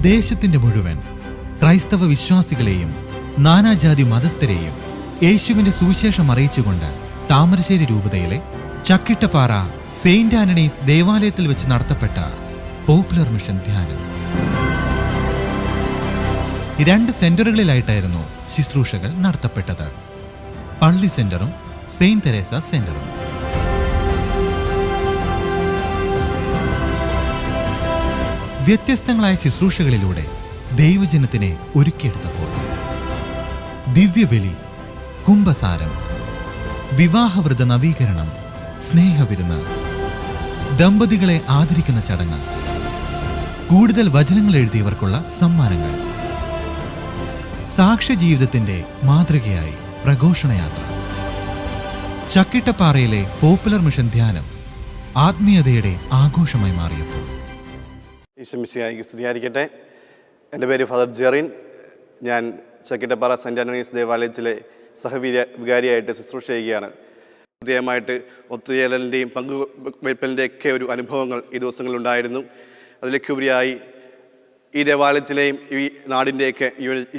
ദേശത്തിന്റെ മുഴുവൻ ക്രൈസ്തവ വിശ്വാസികളെയും നാനാജാതി മതസ്ഥരെയും യേശുവിന്റെ സുവിശേഷം അറിയിച്ചുകൊണ്ട് താമരശ്ശേരി രൂപതയിലെ ചക്കിട്ടപ്പാറ സെയിന്റ് ആന്റണീസ് ദേവാലയത്തിൽ വെച്ച് നടത്തപ്പെട്ട പോപ്പുലർ മിഷൻ ധ്യാനം. 2 സെന്ററുകളിലായിട്ടായിരുന്നു ശുശ്രൂഷകൾ നടത്തപ്പെട്ടത്. പള്ളി സെന്ററും സെയിന്റ് തെരേസ സെന്ററും. വ്യത്യസ്തങ്ങളായ ശുശ്രൂഷകളിലൂടെ ദൈവജനത്തിനെ ഒരുക്കിയെടുത്തപ്പോൾ ദിവ്യബലി, കുംഭസാരം, വിവാഹവ്രത നവീകരണം, സ്നേഹവിരുന്ന്, ദമ്പതികളെ ആദരിക്കുന്ന ചടങ്ങ്, കൂടുതൽ വചനങ്ങൾ എഴുതിയവർക്കുള്ള സമ്മാനങ്ങൾ, സാക്ഷ്യജീവിതത്തിന്റെ മാതൃകയായി പ്രഘോഷണയാത്ര. ചക്കിട്ടപ്പാറയിലെ പോപ്പുലർ മിഷൻ ധ്യാനം ആത്മീയതയുടെ ആഘോഷമായി മാറിയപ്പോൾ. ഈശ്വമിശിഹായിക്ക് സ്തുതിയായിരിക്കട്ടെ. എൻ്റെ പേര് ഫാദർ ജെറിൻ. ഞാൻ ചക്കിട്ടപ്പാറ സെൻറ്റ് ആന്റണീസ് ദേവാലയത്തിലെ സഹവികാരിയായിട്ട് ശുശ്രൂഷ ചെയ്യുകയാണ്. പ്രത്യേകമായിട്ട് ഒത്തുചേരലിൻ്റെയും പങ്കുവയ്പ്പലിൻ്റെയൊക്കെ ഒരു അനുഭവങ്ങൾ ഈ ദിവസങ്ങളിലുണ്ടായിരുന്നു. അതിലേക്കുപരിയായി ഈ ദേവാലയത്തിലെയും ഈ നാടിൻ്റെയൊക്കെ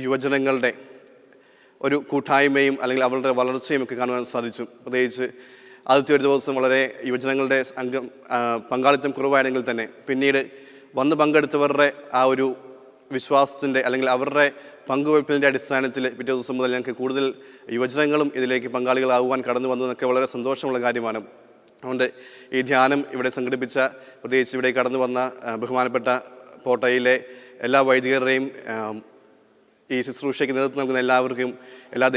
യുവജനങ്ങളുടെ ഒരു കൂട്ടായ്മയും അല്ലെങ്കിൽ അവരുടെ വളർച്ചയും ഒക്കെ കാണുവാൻ സാധിച്ചു. പ്രത്യേകിച്ച് ആദ്യത്തെ ഒരു ദിവസം വളരെ യുവജനങ്ങളുടെ പങ്കാളിത്തം കുറവായിരുന്നെങ്കിൽ തന്നെ പിന്നീട് വന്ന് പങ്കെടുത്തവരുടെ ആ ഒരു വിശ്വാസത്തിൻ്റെ അല്ലെങ്കിൽ അവരുടെ പങ്കുവയ്പ്പിൻ്റെ അടിസ്ഥാനത്തിൽ പിറ്റേ ദിവസം മുതൽ ഞങ്ങൾക്ക് കൂടുതൽ യുവജനങ്ങളും ഇതിലേക്ക് പങ്കാളികളാകുവാൻ കടന്നു വന്നു എന്നൊക്കെ വളരെ സന്തോഷമുള്ള കാര്യമാണ്. അതുകൊണ്ട് ഈ ധ്യാനം ഇവിടെ സംഘടിപ്പിച്ച, പ്രത്യേകിച്ച് ഇവിടെ കടന്നു വന്ന ബഹുമാനപ്പെട്ട പോട്ടയിലെ എല്ലാ വൈദികരുടെയും ഈ ശുശ്രൂഷയ്ക്ക് നേതൃത്വം നൽകുന്ന എല്ലാവർക്കും എല്ലാ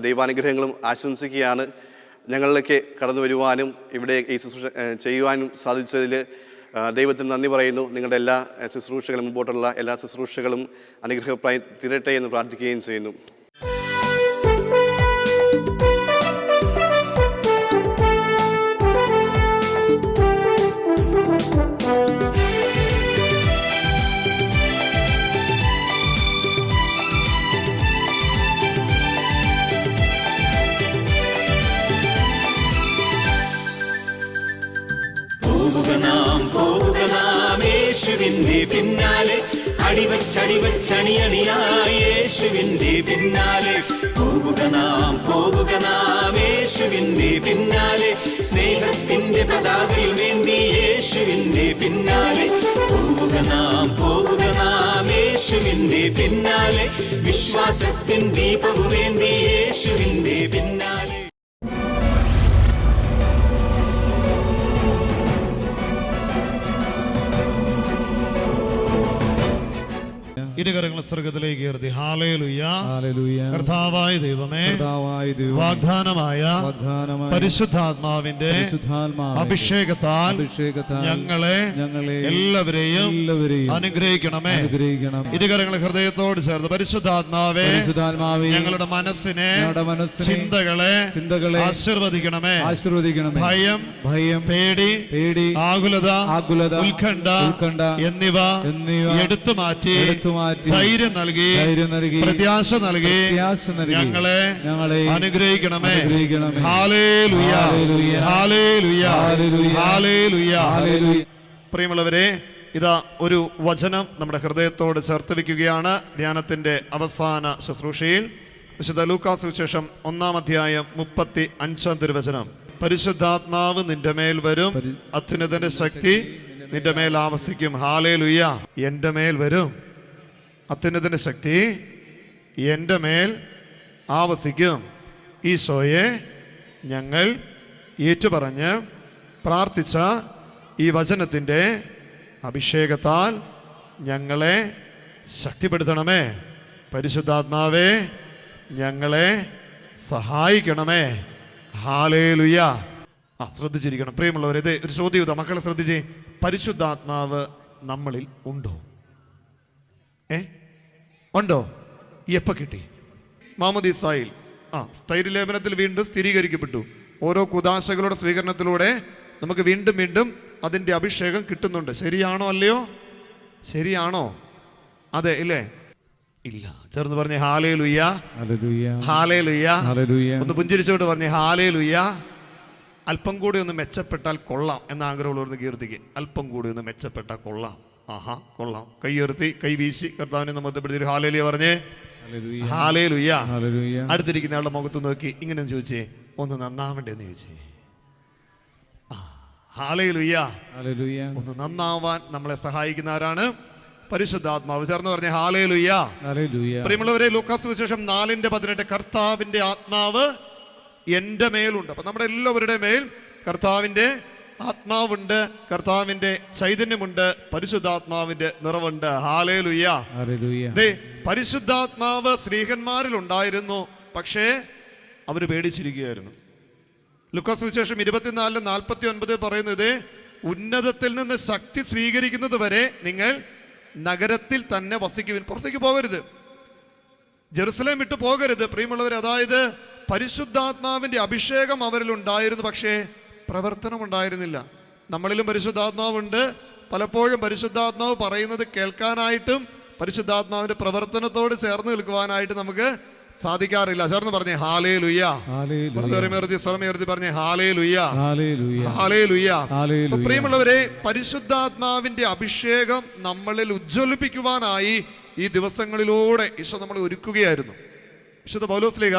ദൈവാനുഗ്രഹങ്ങളും ആശംസിക്കുകയാണ്. ഞങ്ങളിലേക്ക് കടന്നു വരുവാനും ഇവിടെ ഈ ശുശ്രൂഷ ചെയ്യുവാനും സാധിച്ചതിൽ ദൈവത്തിന് നന്ദി പറയുന്നു. നിങ്ങളുടെ എല്ലാ ശുശ്രൂഷകളും, മുമ്പോട്ടുള്ള എല്ലാ ശുശ്രൂഷകളും അനുഗ്രഹപ്രായി തീരട്ടെ എന്ന് പ്രാർത്ഥിക്കുകയും ചെയ്യുന്നു. യേശുവിന്റെ പിന്നാലെ അടിവച്ചണിയായി യേശുവിന്റെ പിന്നാലെ പോവുക നാം യേശുവിന്റെ പിന്നാലെ സ്നേഹത്തിന്റെ പതാകയുമേന്തി യേശുവിന്റെ പിന്നാലെ പോവുക നാം യേശുവിന്റെ പിന്നാലെ വിശ്വാസത്തിൻ ദീപവുമേന്തി യേശുവിന്റെ പിന്നാലെ. ഇരുകരങ്ങൾ സ്വർഗ്ഗത്തിലേക്ക് ഉയർത്തി ഹല്ലേലൂയ. കർത്താവായ ദൈവമേ, വാഗ്ദാനമായ പരിശുദ്ധാത്മാവിന്റെ അഭിഷേകത്താൽ ഞങ്ങളെ എല്ലാവരെയും അനുഗ്രഹിക്കണമേ. ഇരുകരങ്ങൾ ഹൃദയത്തോട് ചേർത്ത് പരിശുദ്ധാത്മാവേ, ഞങ്ങളുടെ മനസ്സിനെ, ചിന്തകളെ ആശീർവദിക്കണമേ. ഭയം, പേടി, ആകുലത, ഉത്കണ്ഠ എന്നിവ എടുത്തു മാറ്റി ധൈര്യം നൽകി പ്രത്യാശ നൽകി ഞങ്ങളെ അനുഗ്രഹിക്കണമേ. ഹല്ലേലൂയ, ഹല്ലേലൂയ, ഹല്ലേലൂയ. പ്രിയമുള്ളവരെ, ഇതാ ഒരു വചനം നമ്മുടെ ഹൃദയത്തോട് ചേർത്ത് വയ്ക്കുകയാണ്. ധ്യാനത്തിന്റെ അവസാന ശുശ്രൂഷയിൽ വിശുദ്ധ ലൂക്കാസ് സുവിശേഷം 1-ാം അധ്യായം 35-ാം തിരുവചനം. പരിശുദ്ധാത്മാവ് നിന്റെ മേൽ വരും, അത്യുന്നതന്റെ ശക്തി നിന്റെ മേൽ ആവസിക്കും. ഹല്ലേലൂയ. എൻ്റെ മേൽ വരും, അത്യുന്നതന്റെ ശക്തി എൻ്റെ മേൽ ആവസിക്കും. ഈശോയെ ഞങ്ങൾ ഏറ്റുപറഞ്ഞ് പ്രാർത്ഥിച്ച ഈ വചനത്തിൻ്റെ അഭിഷേകത്താൽ ഞങ്ങളെ ശക്തിപ്പെടുത്തണമേ. പരിശുദ്ധാത്മാവേ, ഞങ്ങളെ സഹായിക്കണമേ. ഹല്ലേലൂയ. ശ്രദ്ധിച്ചിരിക്കണം പ്രിയമുള്ളവരെ. ഇത് ഒരു ചോദ്യം, മക്കളെ ശ്രദ്ധിച്ചേ. പരിശുദ്ധാത്മാവ് നമ്മളിൽ ഉണ്ടോ? ഉണ്ടോ? എപ്പോൾ കിട്ടി? മാമോദീസായിൽ സ്ഥൈര്യലേപനത്തിൽ വീണ്ടും സ്ഥിരീകരിക്കപ്പെട്ടു. ഓരോ കുദാശകളുടെ സ്വീകരണത്തിലൂടെ നമുക്ക് വീണ്ടും വീണ്ടും അതിൻ്റെ അഭിഷേകം കിട്ടുന്നുണ്ട്. ശരിയാണോ അല്ലയോ? ശരിയാണോ? അതെ ഇല്ലേ? ഇല്ല. ചേർന്ന് പറഞ്ഞേ ഹല്ലേലൂയ, ഹല്ലേലൂയ. ഒന്ന് പുഞ്ചിരിച്ചോട്ട് പറഞ്ഞേ ഹല്ലേലൂയ. അല്പം കൂടി ഒന്ന് മെച്ചപ്പെട്ടാൽ കൊള്ളാം എന്ന ആഗ്രഹമുള്ളവർക്ക് കീർത്തിക്ക്. അല്പം കൂടി ഒന്ന് മെച്ചപ്പെട്ടാൽ കൊള്ളാം. ആഹാ, കൊള്ളാം. കൈ ഉയർത്തി കൈ വീശി കർത്താവിനെ നമ്മപ്പെടുത്തി ഒരു ഹാലേലുയ പറഞ്ഞേ. ഹാലേലുയ. അടുത്തിരിക്കുന്ന ആളുടെ മുഖത്ത് നോക്കി ഇങ്ങനെ ചോദിച്ചേ, ഒന്ന് നന്നാവണ്ടേന്ന് ചോദിച്ചേ. ഹാലേലുയ. ഒന്ന് നന്നാവാൻ നമ്മളെ സഹായിക്കുന്ന ആരാണ്? പരിശുദ്ധാത്മാവ്. ചേർന്ന് പറഞ്ഞേ ഹാലേലുയ. പ്രിയമുള്ളവരെ, ലൂക്കാസ് സുവിശേഷം 4:18 കർത്താവിന്റെ ആത്മാവ് എൻ്റെ മേലുണ്ട്. അപ്പൊ നമ്മുടെ എല്ലാവരുടെ മേൽ കർത്താവിന്റെ ആത്മാവുണ്ട്, കർത്താവിന്റെ ചൈതന്യമുണ്ട്, പരിശുദ്ധാത്മാവിന്റെ നിറവുണ്ട്. ഹാലേലുയ. പരിശുദ്ധാത്മാവ് സ്ത്രീഹന്മാരിൽ ഉണ്ടായിരുന്നു, പക്ഷേ അവര് പേടിച്ചിരിക്കുകയായിരുന്നു. ലൂക്കാസ് സുവിശേഷം 24:49 പറയുന്നത്, ഉന്നതത്തിൽ നിന്ന് ശക്തി സ്വീകരിക്കുന്നത് വരെ നിങ്ങൾ നഗരത്തിൽ തന്നെ വസിക്കുവിൻ, പുറത്തേക്ക് പോകരുത്, ജെറുസലേം വിട്ടു പോകരുത്. പ്രിയമുള്ളവർ, അതായത് പരിശുദ്ധാത്മാവിന്റെ അഭിഷേകം അവരിൽ ഉണ്ടായിരുന്നു, പക്ഷേ പ്രവർത്തനം ഉണ്ടായിരുന്നില്ല. നമ്മളിലും പരിശുദ്ധാത്മാവുണ്ട്. പലപ്പോഴും പരിശുദ്ധാത്മാവ് പറയുന്നത് കേൾക്കാനായിട്ടും പരിശുദ്ധാത്മാവിന്റെ പ്രവർത്തനത്തോട് ചേർന്ന് നിൽക്കുവാനായിട്ട് നമുക്ക് സാധിക്കാറില്ല. ചേർന്ന് പറഞ്ഞേ ഹാലേലുയ. പറഞ്ഞേ ഹാലേലുയ. ഹാലേലുയ. പ്രിയമുള്ളവരെ, പരിശുദ്ധാത്മാവിന്റെ അഭിഷേകം നമ്മളിൽ ഉജ്ജ്വലിപ്പിക്കുവാനായി ഈ ദിവസങ്ങളിലൂടെ ഈശോ നമ്മളെ ഒരുക്കുകയായിരുന്നു. വിശുദ്ധ പൗലോസ്ലീഹ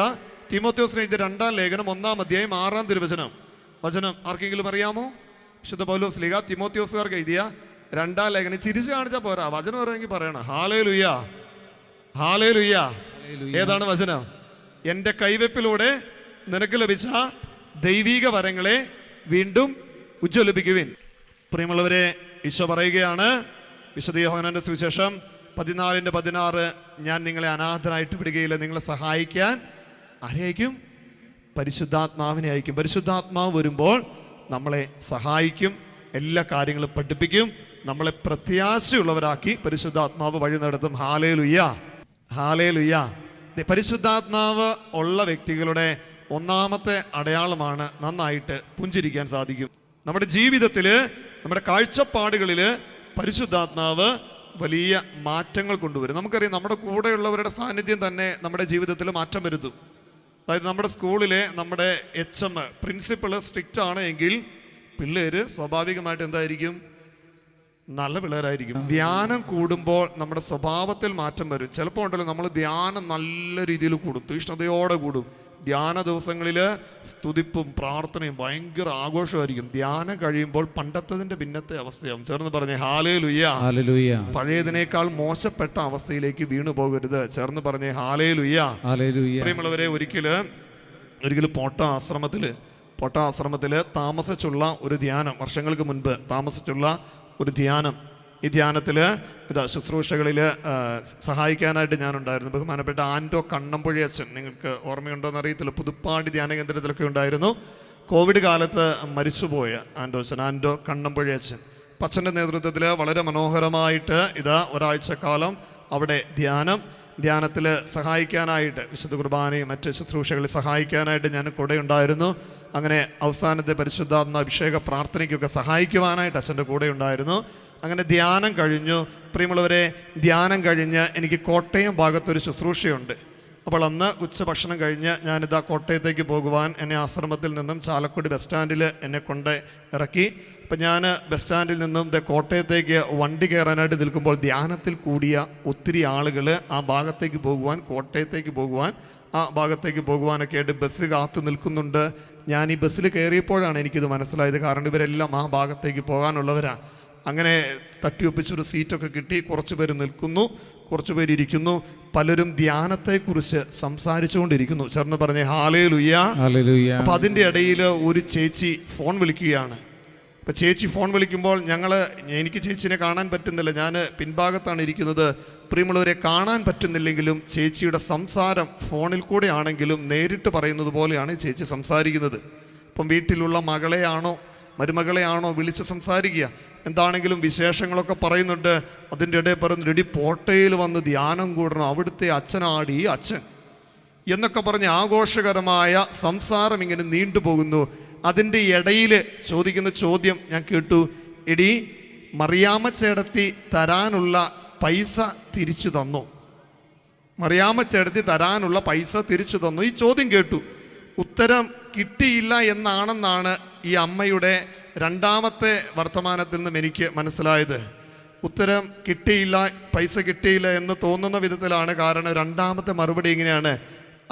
തീമോഥെയോസിന് എഴുതിയ 2-ാം ലേഖനം 1-ാം അധ്യായം 6-ാം തിരുവചനം. വചനം ആർക്കെങ്കിലും അറിയാമോ? വിശുദ്ധ പൗലോസ്ലീഹ തീമോഥെയോസുകാർക്ക് എഴുതിയ 2-ാം ലേഖനം. ചിരിച്ചു കാണിച്ചാൽ പോരാ, വചനം പറയുമെങ്കിൽ പറയണം. ഹാലേലുയ. ഹാലേലുയ. ഏതാണ് വചനം? എൻ്റെ കൈവെപ്പിലൂടെ നിനക്ക് ലഭിച്ച ദൈവിക വരങ്ങളെ വീണ്ടും ഉജ്ജ്വലിപ്പിക്കുവിൻ. പ്രിയമുള്ളവരെ, ഈശോ പറയുകയാണ് വിശുദ്ധ യോഹന്നാന്റെ സുവിശേഷം 14:16, ഞാൻ നിങ്ങളെ അനാഥരായിട്ട് വിടുകയില്ല, നിങ്ങളെ സഹായിക്കാൻ ആരെയയക്കും? പരിശുദ്ധാത്മാവിനെ അയക്കും. പരിശുദ്ധാത്മാവ് വരുമ്പോൾ നമ്മളെ സഹായിക്കും, എല്ലാ കാര്യങ്ങളും പഠിപ്പിക്കും, നമ്മളെ പ്രത്യാശയുള്ളവരാക്കി പരിശുദ്ധാത്മാവ് വഴി നടത്തും. ഹാലേലുയ. ഹാലേലുയ. പരിശുദ്ധാത്മാവ് ഉള്ള വ്യക്തികളുടെ ഒന്നാമത്തെ അടയാളമാണ് നന്നായിട്ട് പുഞ്ചിരിക്കാൻ സാധിക്കും. നമ്മുടെ ജീവിതത്തിൽ, നമ്മുടെ കാഴ്ചപ്പാടുകളിൽ പരിശുദ്ധാത്മാവ് വലിയ മാറ്റങ്ങൾ കൊണ്ടുവരും. നമുക്കറിയാം, നമ്മുടെ കൂടെയുള്ളവരുടെ സാന്നിധ്യം തന്നെ നമ്മുടെ ജീവിതത്തിൽ മാറ്റം വരുത്തും. അതായത് നമ്മുടെ സ്കൂളിലെ നമ്മുടെ HM പ്രിൻസിപ്പൾ സ്ട്രിക്റ്റ് ആണ് എങ്കിൽ പിള്ളേര് സ്വാഭാവികമായിട്ട് എന്തായിരിക്കും? നല്ല പിള്ളേരായിരിക്കും. ധ്യാനം കൂടുമ്പോൾ നമ്മുടെ സ്വഭാവത്തിൽ മാറ്റം വരും. ചിലപ്പോൾ ഉണ്ടല്ലോ, നമ്മൾ ധ്യാനം നല്ല രീതിയിൽ കൂടും, തീഷ്ണതയോടെ കൂടും. ധ്യാന ദിവസങ്ങളിൽ സ്തുതിപ്പും പ്രാർത്ഥനയും ഭയങ്കര ആഘോഷമായിരിക്കും. ധ്യാനം കഴിയുമ്പോൾ പണ്ടത്തതിന്റെ ഭിന്നത്തെ അവസ്ഥയാവും. ചേർന്ന് പറഞ്ഞേ ഹാലേലുയ. പഴയതിനേക്കാൾ മോശപ്പെട്ട അവസ്ഥയിലേക്ക് വീണു പോകരുത്. ചേർന്ന് പറഞ്ഞേ ഹാലേലുയ. പ്രിയമുള്ളവരെ, ഒരിക്കലും പോട്ട ആശ്രമത്തില് താമസിച്ചുള്ള ഒരു ധ്യാനം, വർഷങ്ങൾക്ക് മുൻപ് താമസിച്ചുള്ള ഒരു ധ്യാനം. ഈ ധ്യാനത്തിൽ ശുശ്രൂഷകളിൽ സഹായിക്കാനായിട്ട് ഞാനുണ്ടായിരുന്നു. ബഹുമാനപ്പെട്ട ആൻഡോ കണ്ണമ്പുഴി അച്ഛൻ, നിങ്ങൾക്ക് ഓർമ്മയുണ്ടോയെന്ന് അറിയത്തില്ല, പുതുപ്പാടി ധ്യാന കേന്ദ്രത്തിലൊക്കെ ഉണ്ടായിരുന്നു. കോവിഡ് കാലത്ത് മരിച്ചുപോയ ആൻഡോ കണ്ണമ്പുഴി അച്ഛൻ. അച്ഛൻ്റെ നേതൃത്വത്തിൽ വളരെ മനോഹരമായിട്ട് ഒരാഴ്ചക്കാലം അവിടെ ധ്യാനത്തിൽ സഹായിക്കാനായിട്ട്, വിശുദ്ധ കുർബാനയും മറ്റ് ശുശ്രൂഷകളിൽ സഹായിക്കാനായിട്ട് ഞാൻ കൂടെ ഉണ്ടായിരുന്നു. അങ്ങനെ അവസാനത്തെ പരിശുദ്ധാത്മ അഭിഷേക പ്രാർത്ഥനയ്ക്കൊക്കെ സഹായിക്കുവാനായിട്ട് അച്ഛൻ്റെ കൂടെ ഉണ്ടായിരുന്നു. അങ്ങനെ ധ്യാനം കഴിഞ്ഞു. പ്രിയമുള്ളവരെ, ധ്യാനം കഴിഞ്ഞ് എനിക്ക് കോട്ടയം ഭാഗത്തൊരു ശുശ്രൂഷയുണ്ട്. അപ്പോൾ അന്ന് ഉച്ചഭക്ഷണം കഴിഞ്ഞ് കോട്ടയത്തേക്ക് പോകുവാൻ എന്നെ ആശ്രമത്തിൽ നിന്നും ചാലക്കുടി ബസ് സ്റ്റാൻഡിൽ എന്നെ കൊണ്ട് ഇറക്കി. അപ്പം ഞാൻ ബസ് സ്റ്റാൻഡിൽ നിന്നും കോട്ടയത്തേക്ക് വണ്ടി കയറാനായിട്ട് നിൽക്കുമ്പോൾ ധ്യാനത്തിൽ കൂടിയ ഒത്തിരി ആളുകൾ ആ ഭാഗത്തേക്ക് പോകുവാൻ, കോട്ടയത്തേക്ക് പോകുവാൻ, ആ ഭാഗത്തേക്ക് പോകുവാനൊക്കെ ആയിട്ട് ബസ് കാത്തു നിൽക്കുന്നുണ്ട്. ഞാൻ ഈ ബസ്സിൽ കയറിയപ്പോഴാണ് എനിക്കിത് മനസ്സിലായത്. കാരണം ഇവരെല്ലാം ആ ഭാഗത്തേക്ക് പോകാനുള്ളവരാണ്. അങ്ങനെ തട്ടിയൊപ്പിച്ചൊരു സീറ്റൊക്കെ കിട്ടി. കുറച്ച് പേര് നിൽക്കുന്നു, കുറച്ച് പേര് ഇരിക്കുന്നു. പലരും ധ്യാനത്തെക്കുറിച്ച് സംസാരിച്ചുകൊണ്ടിരിക്കുന്നു. ചേർന്ന് പറഞ്ഞേ ഹാലേലുയ. അപ്പം അതിൻ്റെ ഇടയിൽ ഒരു ചേച്ചി ഫോൺ വിളിക്കുകയാണ്. അപ്പം ചേച്ചി ഫോൺ വിളിക്കുമ്പോൾ എനിക്ക് ചേച്ചിനെ കാണാൻ പറ്റുന്നില്ല, ഞാൻ പിൻഭാഗത്താണ് ഇരിക്കുന്നത്. പ്രിയമുള്ളവരെ, കാണാൻ പറ്റുന്നില്ലെങ്കിലും ചേച്ചിയുടെ സംസാരം ഫോണിൽ കൂടെ ആണെങ്കിലും നേരിട്ട് പറയുന്നത് പോലെയാണ് ചേച്ചി സംസാരിക്കുന്നത്. ഇപ്പം വീട്ടിലുള്ള മകളെയാണോ മരുമകളെയാണോ വിളിച്ച് സംസാരിക്കുക. എന്താണെങ്കിലും വിശേഷങ്ങളൊക്കെ പറയുന്നുണ്ട്. അതിൻ്റെ ഇടയിൽ പറഞ്ഞു, റെഡി പോട്ടയിൽ വന്ന് ധ്യാനം കൂടണം, അവിടുത്തെ അച്ഛനാടി അച്ഛൻ എന്നൊക്കെ പറഞ്ഞ് ആഘോഷകരമായ സംസാരം ഇങ്ങനെ നീണ്ടുപോകുന്നു. അതിൻ്റെ ഇടയിൽ ചോദിക്കുന്ന ചോദ്യം ഞാൻ കേട്ടു, എടി മറിയാമ്മ ചേട്ടത്തി തരാനുള്ള പൈസ തിരിച്ചു തന്നു? മറിയാമ്മ ചേട്ടത്തി തരാനുള്ള പൈസ തിരിച്ചു തന്നു. ഈ ചോദ്യം കേട്ടു. ഉത്തരം കിട്ടിയില്ല എന്നാണെന്നാണ് ഈ അമ്മയുടെ രണ്ടാമത്തെ വർത്തമാനത്തിൽ നിന്നും എനിക്ക് മനസ്സിലായത്. ഉത്തരം കിട്ടിയില്ല, പൈസ കിട്ടിയില്ല എന്ന് തോന്നുന്ന വിധത്തിലാണ്. കാരണം രണ്ടാമത്തെ മറുപടി ഇങ്ങനെയാണ്: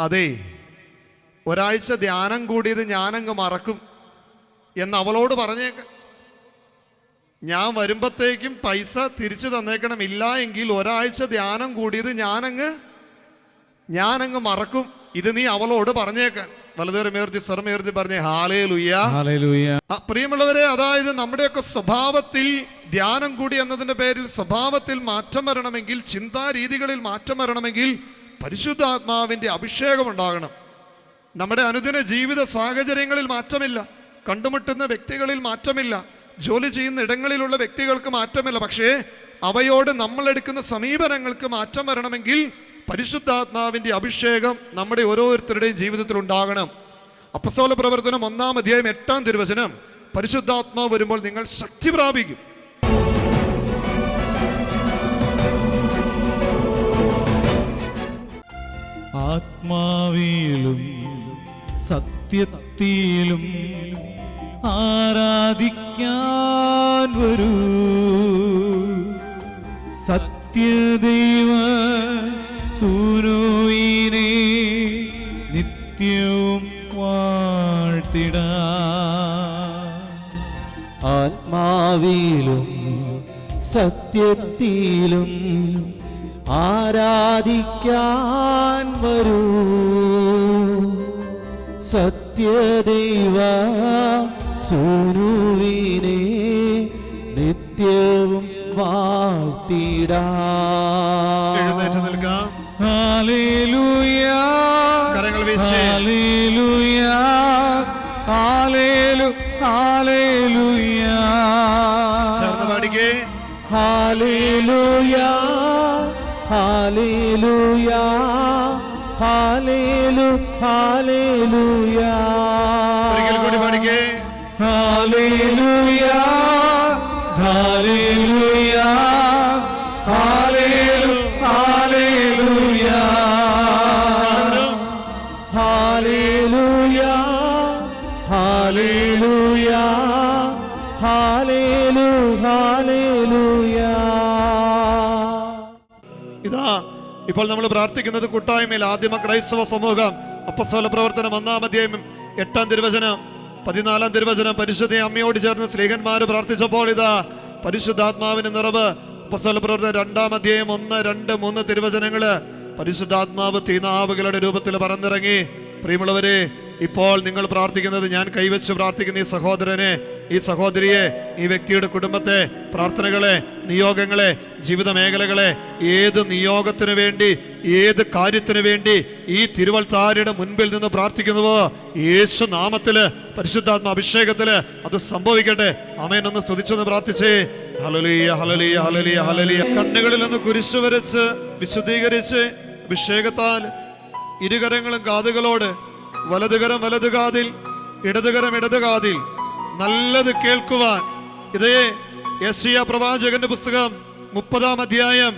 അതെ, ഒരാഴ്ച ധ്യാനം കൂടിയത് ഞാനങ്ങ് മറക്കും എന്ന് അവളോട് പറഞ്ഞേക്ക. ഞാൻ വരുമ്പോഴത്തേക്കും പൈസ തിരിച്ചു തന്നേക്കണം, ഇല്ല എങ്കിൽ ഒരാഴ്ച ധ്യാനം കൂടിയത് ഞാനങ്ങ് മറക്കും. ഇത് നീ അവളോട് പറഞ്ഞേക്കാൻ. വലതുകരമേർത്തി സ്വരമേർത്തി പറഞ്ഞേ ഹല്ലേലൂയ. പ്രിയമുള്ളവരെ, അതായത് നമ്മുടെയൊക്കെ സ്വഭാവത്തിൽ ധ്യാനം കൂടി എന്നതിൻ്റെ പേരിൽ സ്വഭാവത്തിൽ മാറ്റം വരണമെങ്കിൽ, ചിന്താരീതികളിൽ മാറ്റം വരണമെങ്കിൽ പരിശുദ്ധാത്മാവിൻ്റെ അഭിഷേകം ഉണ്ടാകണം. നമ്മുടെ അനുദിന ജീവിത സാഹചര്യങ്ങളിൽ മാറ്റമില്ല, കണ്ടുമുട്ടുന്ന വ്യക്തികളിൽ മാറ്റമില്ല, ജോലി ചെയ്യുന്ന ഇടങ്ങളിലുള്ള വ്യക്തികൾക്ക് മാറ്റമില്ല. പക്ഷേ അവയോട് നമ്മൾ എടുക്കുന്ന സമീപനങ്ങൾക്ക് മാറ്റം വരണമെങ്കിൽ പരിശുദ്ധാത്മാവിൻ്റെ അഭിഷേകം നമ്മുടെ ഓരോരുത്തരുടെയും ജീവിതത്തിൽ ഉണ്ടാകണം. അപ്പോസ്തല പ്രവർത്തനം 1-ാം അധ്യായം 8-ാം തിരുവചനം: പരിശുദ്ധാത്മാവ് വരുമ്പോൾ നിങ്ങൾ ശക്തി പ്രാപിക്കും. ആത്മാവിലും സത്യത്തിലും ആരാധിക്കാൻ വരൂ, സത്യദൈവ സൂനുവിനെ നിത്യവും വാഴ്ത്തിടാം. ആത്മാവിലും സത്യത്തിലും ആരാധിക്കാൻ വരൂ, സത്യദൈവ സൂനുവിനെ നിത്യവും വാഴ്ത്തിടാം. എഴുന്നേറ്റ് നിൽക്കാം. ഹല്ലേലൂയ. കരങ്ങൾ വീശി ഹല്ലേലൂയ, ഹല്ലേലൂയ, ഹല്ലേലൂയ. ചേർന്ന് പാടിക്കേ. ഹല്ലേലൂയ, ഹല്ലേലൂയ, ഹല്ലേലൂയ. ഒരിക്കൽ കൂടി പാടിക്കേ. ഹല്ലേലൂയ, ഹല്ലേലൂയ, ഹല്ലേലൂയ, ഹല്ലേലൂയ. ഹല്ലേലൂയ, ഹല്ലേലൂയ, ഹല്ലേലൂയ. ഇതാ ഇപ്പോൾ നമ്മൾ പ്രാർത്ഥിക്കുന്നത് കൂട്ടായ്മയിൽ ആദിമ ക്രൈസ്തവ സമൂഹം അപ്പോസ്തല പ്രവർത്തനം 1-ാം അധ്യായം 8-ാം തിരുവചനം 14-ാം തിരുവചനം പരിശുദ്ധ അമ്മയോട് ചേർന്ന് സ്ലീഹന്മാര് പ്രാർത്ഥിച്ചപ്പോൾ ഇതാ പരിശുദ്ധാത്മാവിന്റെ നിറവ്. അപ്പോസ്തല പ്രവർത്തനം 2-ാം അധ്യായം 1, 2, 3 തിരുവചനങ്ങള് പരിശുദ്ധാത്മാവ് തീനാവുകളുടെ രൂപത്തിൽ പറന്നിറങ്ങി. പ്രിയമുള്ളവരെ, ഇപ്പോൾ നിങ്ങൾ പ്രാർത്ഥിക്കുന്നത്, ഞാൻ കൈവച്ച് പ്രാർത്ഥിക്കുന്ന ഈ സഹോദരനെ, ഈ സഹോദരിയെ, ഈ വ്യക്തിയുടെ കുടുംബത്തെ, പ്രാർത്ഥനകളെ, നിയോഗങ്ങളെ, ജീവിത മേഖലകളെ, ഏത് നിയോഗത്തിന് വേണ്ടി, ഏത് കാര്യത്തിന് വേണ്ടി ഈ തിരുവൽത്താരയുടെ മുൻപിൽ നിന്ന് പ്രാർത്ഥിക്കുന്നുവോ യേശു നാമത്തില്, പരിശുദ്ധാത്മ അഭിഷേകത്തില് അത് സംഭവിക്കട്ടെ. ആമേൻ. ഒന്ന് സ്തുതിച്ചൊന്ന് പ്രാർത്ഥിച്ചേ. ഹല്ലേലൂയ, ഹല്ലേലൂയ, ഹല്ലേലൂയ, ഹല്ലേലൂയ. കണ്ണുകളിൽ നിന്ന് കുരിശു വരച്ച് വിശുദ്ധീകരിച്ച് അഭിഷേകത്താൽ ഇരുകരങ്ങളും കാതുകളോട്, വലതുകരം വലതുകാതിൽ, ഇടതുകരം ഇടതുകാതിൽ, നല്ലത് കേൾക്കുവാൻ. ഇതേ യെശയ്യാ പ്രവാചകന്റെ പുസ്തകം 30-ാം അധ്യായം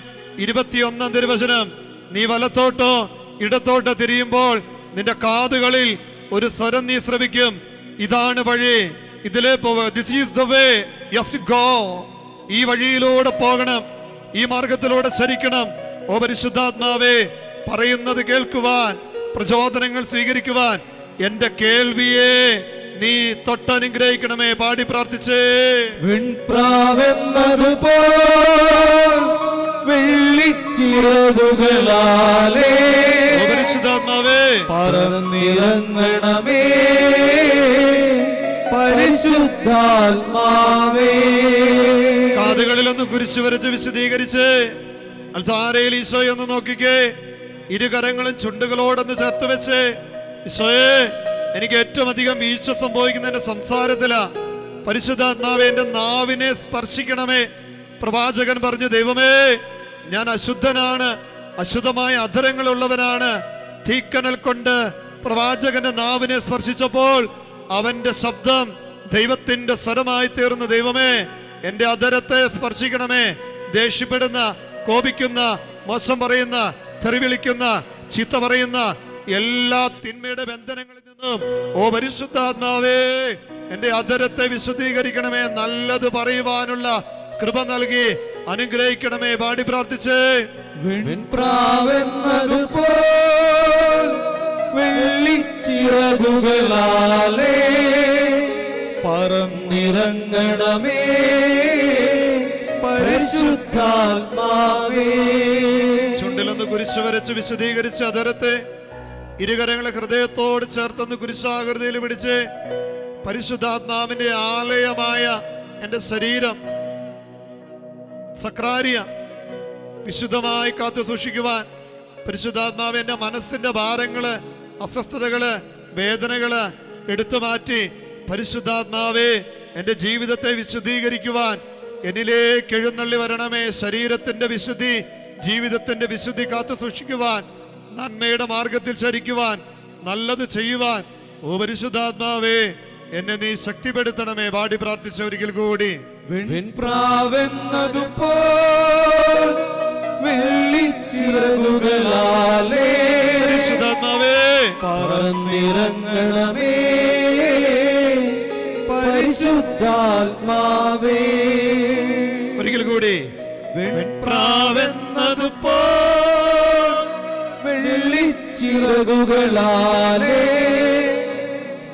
21-ാം തിരുവചനം: നീ വലത്തോട്ടോ ഇടത്തോട്ടോ തിരിയുമ്പോൾ നിന്റെ കാതുകളിൽ ഒരു സ്വരം നീ ശ്രവിക്കും, ഇതാണ് വഴി, ഇതിലേ പോവുക. This is the way you have to go. ഈ വഴിയിലൂടെ പോകണം, ഈ മാർഗത്തിലൂടെ ചരിക്കണം. ഓ പരിശുദ്ധാത്മാവേ, പറയുന്നത് കേൾക്കുവാൻ, പ്രചോദനങ്ങൾ സ്വീകരിക്കുവാൻ എന്റെ കേൾവിയെ നീ തൊട്ടനുഗ്രഹിക്കണമേ. പാടി പ്രാർത്ഥിച്ചേ. വെൺപ്രാവെന്നതുപോൽ വെള്ളിച്ചിറകുകളാലേ പരിശുദ്ധാത്മാവേ പറന്നിറങ്ങണമേ, പരിശുദ്ധാത്മാവേ. കാതുകളിലൊന്ന് കുരിശു വരച്ച് വിശദീകരിച്ച് അൽത്താരയിൽ ഈശോയെ ഒന്ന് നോക്കിക്കേ. ഇരുകരങ്ങളും ചുണ്ടുകളോടൊന്ന് ചേർത്ത് വെച്ച്, ഈശോയെ, എനിക്ക് ഏറ്റവും അധികം വീഴ്ച സംഭവിക്കുന്ന എന്റെ സംസാരത്തിലാ. പരിശുദ്ധാത്മാവേ, എന്റെ നാവിനെ സ്പർശിക്കണമേ. പ്രവാചകൻ പറഞ്ഞു, ദൈവമേ, ഞാൻ അശുദ്ധനാണ്, അശുദ്ധമായ അധരങ്ങളുള്ളവനാണ്. തീക്കനൽ കൊണ്ട് പ്രവാചകന്റെ നാവിനെ സ്പർശിച്ചപ്പോൾ അവന്റെ ശബ്ദം ദൈവത്തിന്റെ സ്വരമായി തീർന്നു. ദൈവമേ, എന്റെ അധരത്തെ സ്പർശിക്കണമേ. ദേഷ്യപ്പെടുന്ന, കോപിക്കുന്ന, മോശം പറയുന്ന, തെറിവിളിക്കുന്ന, ചീത്ത പറയുന്ന എല്ലാ തിന്മയുടെ ബന്ധനങ്ങളിൽ നിന്നും ഓ പരിശുദ്ധാത്മാവേ, എന്റെ അധരത്തെ വിശുദ്ധീകരിക്കണമേ. നല്ലത് പറയുവാനുള്ള കൃപ നൽകി അനുഗ്രഹിക്കണമേ. പാടി പ്രാർത്ഥിച്ചേ. വെൺപ്രാവെന്നതുപോൽ വെള്ളിച്ചിറകുകളാലേ പറന്നിറങ്ങണമേ പരിശുദ്ധാത്മാവേ. ചുണ്ടിലൊന്ന് കുരിശ് വരച്ച് വിശദീകരിച്ച് അതരത്തെ ഇരുകരങ്ങളെ ഹൃദയത്തോട് ചേർത്തൊന്ന് കുരിശാകൃതിയിൽ പിടിച്ച് പരിശുദ്ധാത്മാവിന്റെ ആലയമായ എൻ്റെ ശരീരം സക്രാരിയ വിശുദ്ധമായി കാത്തു സൂക്ഷിക്കുവാൻ പരിശുദ്ധാത്മാവ് എൻ്റെ മനസ്സിന്റെ ഭാരങ്ങള്, അസ്വസ്ഥതകള്, വേദനകള് എടുത്തു മാറ്റി പരിശുദ്ധാത്മാവേ എൻ്റെ ജീവിതത്തെ വിശുദ്ധീകരിക്കുവാൻ എന്നിലേക്ക് എഴുന്നള്ളി വരണമേ. ശരീരത്തിന്റെ വിശുദ്ധി, ജീവിതത്തിന്റെ വിശുദ്ധി കാത്തു സൂക്ഷിക്കുവാൻ, നന്മയുടെ മാർഗത്തിൽ ചരിക്കുവാൻ, നല്ലത് ചെയ്യുവാൻ ഓ പരിശുദ്ധാത്മാവേ എന്നെ നീ ശക്തിപ്പെടുത്തണമേ. പാടി പ്രാർത്ഥിച്ച ഒരിക്കൽ കൂടി. വെൺപ്രാവെന്നതുപോൽ വെള്ളിച്ചിറകുകളാലേ പരിശുദ്ധാത്മാവേ പറന്നിറങ്ങണമേ പരിശുദ്ധാത്മാവേ. ഒരിക്കൽ കൂടി. വെൺപ്രാവെന്നതുപോൽ വെള്ളിച്ചിറകുകളാലേ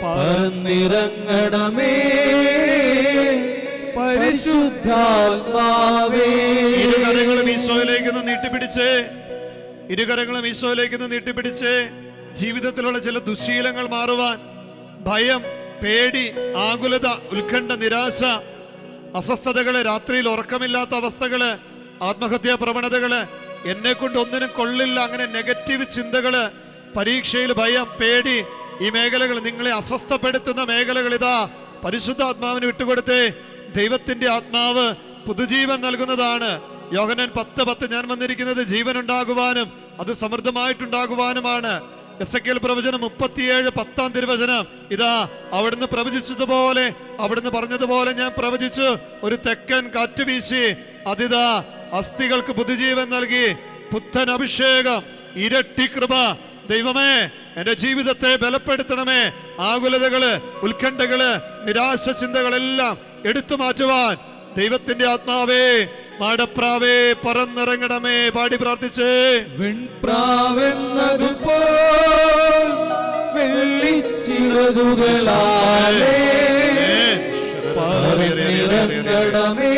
പറന്നിറങ്ങണമേ പരിശുദ്ധാത്മാവേ. ഇരുകരങ്ങളും ഈശോയിലേക്കൊന്ന് നീട്ടിപ്പിടിച്ച്, ഇരുകരങ്ങളും ഈശോയിലേക്കൊന്ന് നീട്ടിപ്പിടിച്ച് ജീവിതത്തിലുള്ള ചില ദുശീലങ്ങൾ മാറുവാൻ, ഭയം, പേടി, ആകുലത, ഉത്കണ്ഠ, നിരാശ, അസ്വസ്ഥതകള്, രാത്രിയിൽ ഉറക്കമില്ലാത്ത അവസ്ഥകള്, ആത്മഹത്യാ പ്രവണതകള്, എന്നെ കൊണ്ട് ഒന്നിനും കൊള്ളില്ല, അങ്ങനെ നെഗറ്റീവ് ചിന്തകള്, പരീക്ഷയിൽ ഭയം, പേടി, ഈ മേഖലകൾ നിങ്ങളെ അസ്വസ്ഥപ്പെടുത്തുന്ന മേഖലകൾ ഇതാ പരിശുദ്ധാത്മാവിന് വിട്ടുകൊടുത്തേ. ദൈവത്തിന്റെ ആത്മാവ് പുതുജീവൻ നൽകുന്നതാണ്. യോഹന്നാൻ 10:10 ഞാൻ വന്നിരിക്കുന്നത് ജീവൻ ഉണ്ടാകുവാനും അത് സമൃദ്ധമായിട്ടുണ്ടാകുവാനുമാണ്. എസെക്കിയേൽ പ്രവചനം 37:10 തിരുവചനം ഇതാ അവിടുന്ന് പ്രവചിച്ചതുപോലെ, അവിടുന്ന് പറഞ്ഞതുപോലെ ഞാൻ പ്രവചിച്ചു. ഒരു തെക്കൻ കാറ്റ് വീശി അതിതാ അസ്ഥികൾക്ക് പുതുജീവൻ നൽകി. പുത്തൻ അഭിഷേകം, ഇരട്ടി കൃപ. ദൈവമേ എന്റെ ജീവിതത്തെ ബലപ്പെടുത്തണമേ. ആകുലതകള്, ഉത്കണ്ഠകള്, നിരാശ ചിന്തകളെല്ലാം എടുത്തു മാറ്റുവാൻ ദൈവത്തിന്റെ ആത്മാവേ, മാടപ്രാവേ പറന്നിറങ്ങണമേ. പാടി പ്രാർത്ഥിച്ചേ. വെൺപ്രാവെന്നതുപോൽ വെള്ളിച്ചിറകുകളാലേ പറന്നിറങ്ങണമേ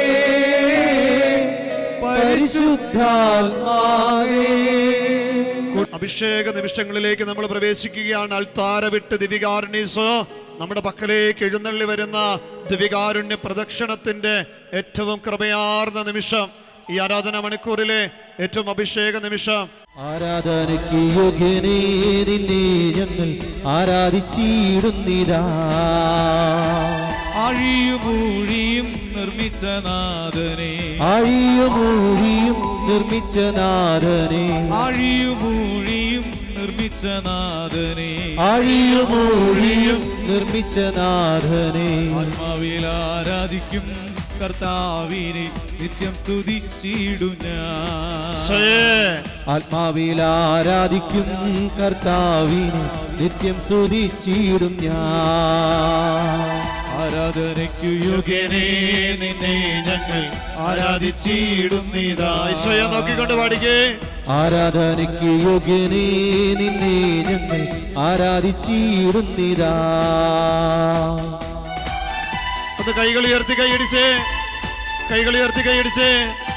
പരിശുദ്ധാത്മാവേ. അഭിഷേക നിമിഷങ്ങളിലേക്ക് നമ്മൾ പ്രവേശിക്കുകയാണ്. അൾത്താര വിട്ട് ദിവികാരുണ്യസോ നമ്മുടെ പക്കലേക്ക് എഴുന്നള്ളി വരുന്ന ദിവികാരുണ്യ പ്രദക്ഷിണത്തിന്റെ ഏറ്റവും കൃപയാർന്ന നിമിഷം, ഈ ആരാധന മണിക്കൂറിലെ ഏറ്റവും അഭിഷേക നിമിഷം. ആരാധനയ്ക്ക് യോഗ്യനേ നിന്നെ ഞങ്ങൾ ആരാധിച്ചിടുന്നിതാ. ആഴിയുമൂഴിയും നിർമ്മിച്ച നാഥനെ, ആഴിയുമൂഴിയും നിർമ്മിച്ച നാഥനെ, ആഴിയുമൂഴിയും നിർമ്മിച്ച നാഥനെ, ആഴിയുമൂഴിയും നിർമ്മിച്ച നാഥനെ. ആത്മാവിൽ ആരാധിക്കും കർത്താവിനെ നിത്യം സ്തുതിച്ചിടും ഞാൻ. ആത്മാവിൽ ആരാധിക്കും കർത്താവിനെ നിത്യം സ്തുതിച്ചിടും ഞാൻ. ആരാധനയ്ക്കു യോഗ്യനേ നിന്നെ ഞങ്ങൾ ആരാധിച്ചിടുന്നിതാ. ഈശോയെ നോക്കിക്കൊണ്ട് പാടിക്കേ. ആരാധനയ്ക്ക് യോഗ്യനേ നിന്നെ ഞങ്ങൾ ആരാധിച്ചിടുന്നിതാ. ഒന്ന് കൈകൾ ഉയർത്തി കൈയടിച്ചേ, കൈകൾ ഉയർത്തി കൈയടിച്ചേ.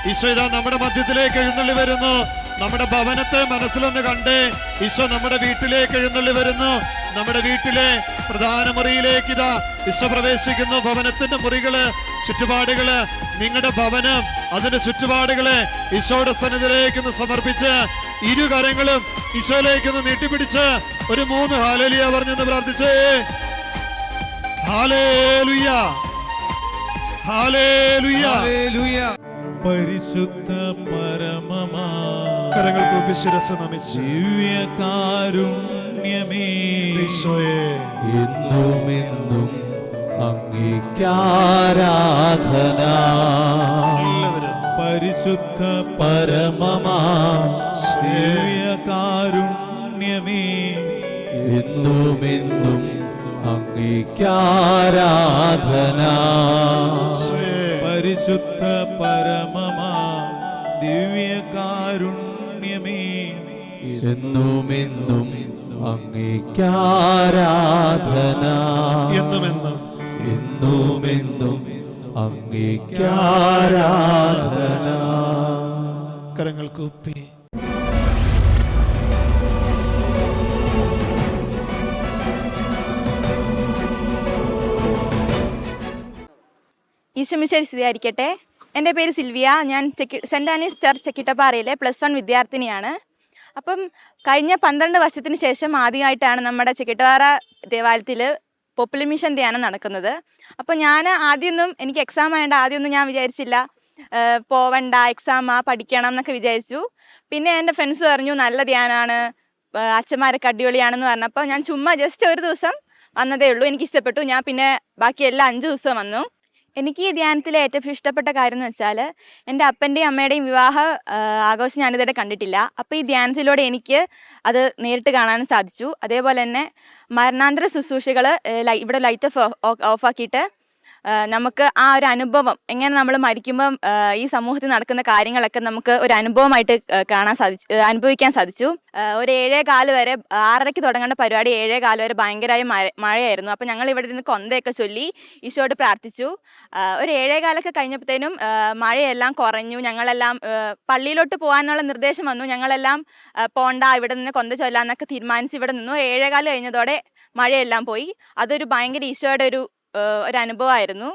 ഈശോ ഇതാ നമ്മുടെ മധ്യത്തിലേക്ക് എഴുന്നള്ളി വരുന്നു. നമ്മുടെ ഭവനത്തെ മനസ്സിലൊന്ന് കണ്ടേ. ഈശോ നമ്മുടെ വീട്ടിലേക്ക് എഴുന്നള്ളി വരുന്നു. നമ്മുടെ വീട്ടിലെ പ്രധാന മുറിയിലേക്ക് ഇതാ ഈശോ പ്രവേശിക്കുന്നു. ഭവനത്തിന്റെ മുറികള്, ചുറ്റുപാടുകള്, നിങ്ങളുടെ ഭവനം, അതിന്റെ ചുറ്റുപാടുകളെ ഈശോയുടെ സന്നിധിയിലേക്കൊന്ന് സമർപ്പിച്ച് ഇരുകരങ്ങളും ഈശോയിലേക്കൊന്ന് നീട്ടിപ്പിടിച്ച് ഒരു 3 ഹല്ലേലൂയ പറഞ്ഞെന്ന് പ്രാർത്ഥിച്ചേ. ഹല്ലേലൂയ, ഹല്ലേലൂയ, ഹല്ലേലൂയ. പരിശുദ്ധ പരമമാ കരങ്ങൾ കൂപ്പി ശിരസ്സ് നമിച്ച് ദിവ്യകാരുണ്യമേ ഈശോയെ എന്നുമെന്നും അങ്ങേക്കാരാധന. എല്ലാവരും പരിശുദ്ധ പരമമാ ദിവ്യകാരുണ്യമേ എന്നുമെന്നും അങ്ങേക്കാരാധന. പരിശുദ്ധ പരമമാ എന്നുമെന്നും അങ്ങേക്കാരാധന എന്നുമെന്നും എന്നുമെന്നും അങ്ങേക്കാരാധന. കരങ്ങൾ കൂപ്പി ഈശോമിശിഹായ്ക്ക് സ്തുതിയായിരിക്കട്ടെ. എൻ്റെ പേര് സിൽവിയ. ഞാൻ സെൻറ് ആനീസ് ചർച്ച് ചെക്കിട്ടപ്പാറയിലെ +1 വിദ്യാർത്ഥിനിയാണ്. അപ്പം കഴിഞ്ഞ 12 വർഷത്തിന് ശേഷം ആദ്യമായിട്ടാണ് നമ്മുടെ ചെക്കിട്ടപ്പാറ ദേവാലയത്തിൽ പോപ്പുലർ മിഷൻ ധ്യാനം നടക്കുന്നത്. അപ്പോൾ ഞാൻ എനിക്ക് എക്സാം ആയതുകൊണ്ട് ആദ്യമൊന്നും ഞാൻ വിചാരിച്ചില്ല പോവണ്ട, എക്സാമാ, പഠിക്കണം എന്നൊക്കെ വിചാരിച്ചു. പിന്നെ എൻ്റെ ഫ്രണ്ട്സ് പറഞ്ഞു നല്ല ധ്യാനമാണ്, അച്ഛന്മാരൊക്കെ അടിപൊളിയാണെന്ന് പറഞ്ഞപ്പോൾ ഞാൻ ചുമ്മാ ജസ്റ്റ് ഒരു ദിവസം വന്നതേ ഉള്ളൂ. എനിക്ക് ഇഷ്ടപ്പെട്ടു. ഞാൻ പിന്നെ ബാക്കി എല്ലാ 5 ദിവസവും വന്നു. എനിക്ക് ഈ ധ്യാനത്തിലെ ഏറ്റവും ഇഷ്ടപ്പെട്ട കാര്യം എന്ന് വെച്ചാൽ എൻ്റെ അപ്പൻ്റെയും അമ്മയുടെയും വിവാഹ ആഘോഷം ഞാനിതുവരെ കണ്ടിട്ടില്ല. അപ്പോൾ ഈ ധ്യാനത്തിലൂടെ എനിക്ക് അത് നേരിട്ട് കാണാനും സാധിച്ചു. അതേപോലെ തന്നെ മരണാന്തര ശുശ്രൂഷകൾ ഇവിടെ ലൈറ്റ് ഓഫാക്കിയിട്ട് നമുക്ക് ആ ഒരു അനുഭവം, എങ്ങനെ നമ്മൾ മരിക്കുമ്പം ഈ സമൂഹത്തിൽ നടക്കുന്ന കാര്യങ്ങളൊക്കെ നമുക്ക് ഒരു അനുഭവമായിട്ട് അനുഭവിക്കാൻ സാധിച്ചു. ഒരു 7:15 വരെ 6:30 തുടങ്ങേണ്ട പരിപാടി 7:15 വരെ ഭയങ്കരമായ മഴയായിരുന്നു. അപ്പോൾ ഞങ്ങൾ ഇവിടെ നിന്ന് കൊന്തയൊക്കെ ചൊല്ലി ഈശോയോട് പ്രാർത്ഥിച്ചു. ഒരു 7:15 കഴിഞ്ഞപ്പോഴത്തേനും മഴയെല്ലാം കുറഞ്ഞു. ഞങ്ങളെല്ലാം പള്ളിയിലോട്ട് പോകാനുള്ള നിർദ്ദേശം വന്നു. ഞങ്ങളെല്ലാം പോണ്ട, ഇവിടെ നിന്ന് കൊന്ത ചൊല്ലാന്നൊക്കെ തീരുമാനിച്ച് ഇവിടെ നിന്നു. 7:15 കഴിഞ്ഞതോടെ മഴയെല്ലാം പോയി. അതൊരു ഭയങ്കര ഈശോയുടെ ഒരു അനുഭവമായിരുന്നു.